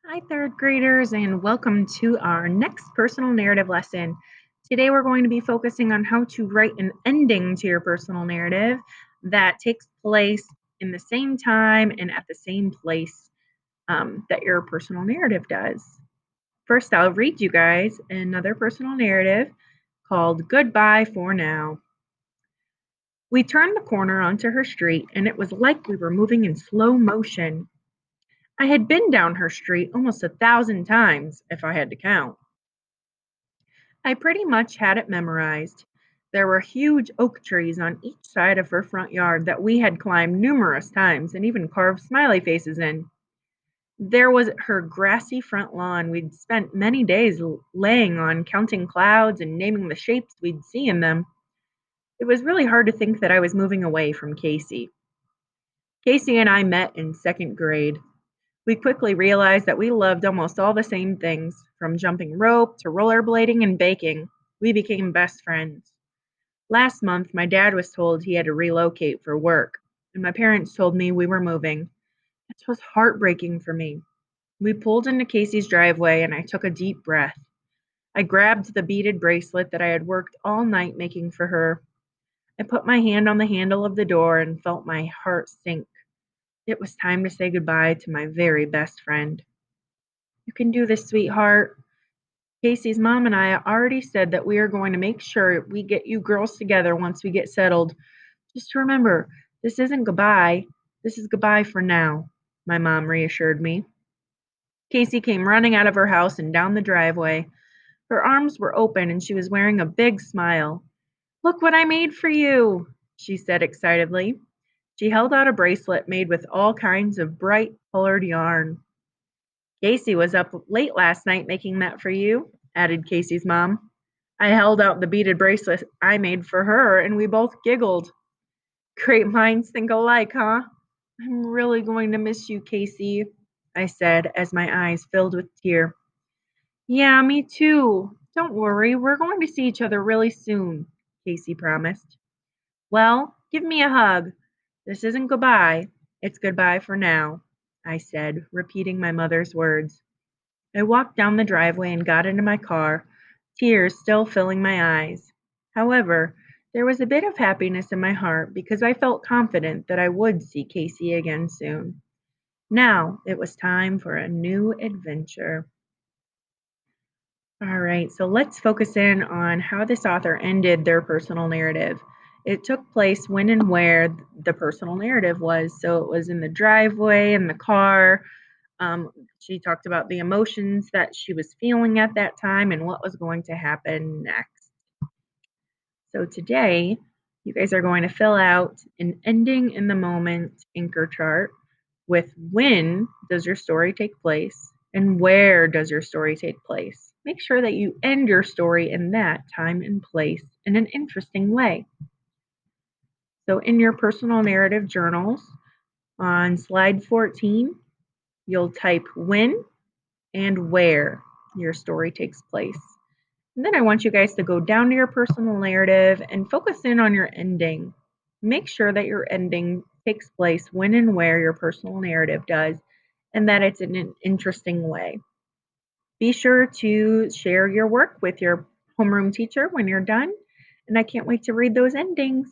Hi, third graders, and welcome to our next personal narrative lesson. Today, we're going to be focusing on how to write an ending to your personal narrative that takes place in the same time and at the same place that your personal narrative does. First, I'll read you guys another personal narrative called Goodbye for Now. We turned the corner onto her street, and it was like we were moving in slow motion. I had been down her street almost 1,000 times, if I had to count. I pretty much had it memorized. There were huge oak trees on each side of her front yard that we had climbed numerous times and even carved smiley faces in. There was her grassy front lawn we'd spent many days laying on, counting clouds and naming the shapes we'd see in them. It was really hard to think that I was moving away from Casey. Casey and I met in second grade. We quickly realized that we loved almost all the same things, from jumping rope to rollerblading and baking. We became best friends. Last month, my dad was told he had to relocate for work, and my parents told me we were moving. This was heartbreaking for me. We pulled into Casey's driveway, and I took a deep breath. I grabbed the beaded bracelet that I had worked all night making for her. I put my hand on the handle of the door and felt my heart sink. It was time to say goodbye to my very best friend. You can do this, sweetheart. Casey's mom and I already said that we are going to make sure we get you girls together once we get settled. Just remember, this isn't goodbye. This is goodbye for now, my mom reassured me. Casey came running out of her house and down the driveway. Her arms were open and she was wearing a big smile. Look what I made for you, she said excitedly. She held out a bracelet made with all kinds of bright colored yarn. Casey was up late last night making that for you, added Casey's mom. I held out the beaded bracelet I made for her, and we both giggled. Great minds think alike, huh? I'm really going to miss you, Casey, I said as my eyes filled with tears. Yeah, me too. Don't worry, we're going to see each other really soon, Casey promised. Well, give me a hug. This isn't goodbye, it's goodbye for now, I said, repeating my mother's words. I walked down the driveway and got into my car, tears still filling my eyes. However, there was a bit of happiness in my heart because I felt confident that I would see Casey again soon. Now it was time for a new adventure. All right, so let's focus in on how this author ended their personal narrative. It took place when and where the personal narrative was. So it was in the driveway, in the car. She talked about the emotions that she was feeling at that time and what was going to happen next. So today, you guys are going to fill out an ending in the moment anchor chart with when does your story take place and where does your story take place. Make sure that you end your story in that time and place in an interesting way. So in your personal narrative journals on slide 14, you'll type when and where your story takes place. And then I want you guys to go down to your personal narrative and focus in on your ending. Make sure that your ending takes place when and where your personal narrative does, and that it's in an interesting way. Be sure to share your work with your homeroom teacher when you're done, and I can't wait to read those endings.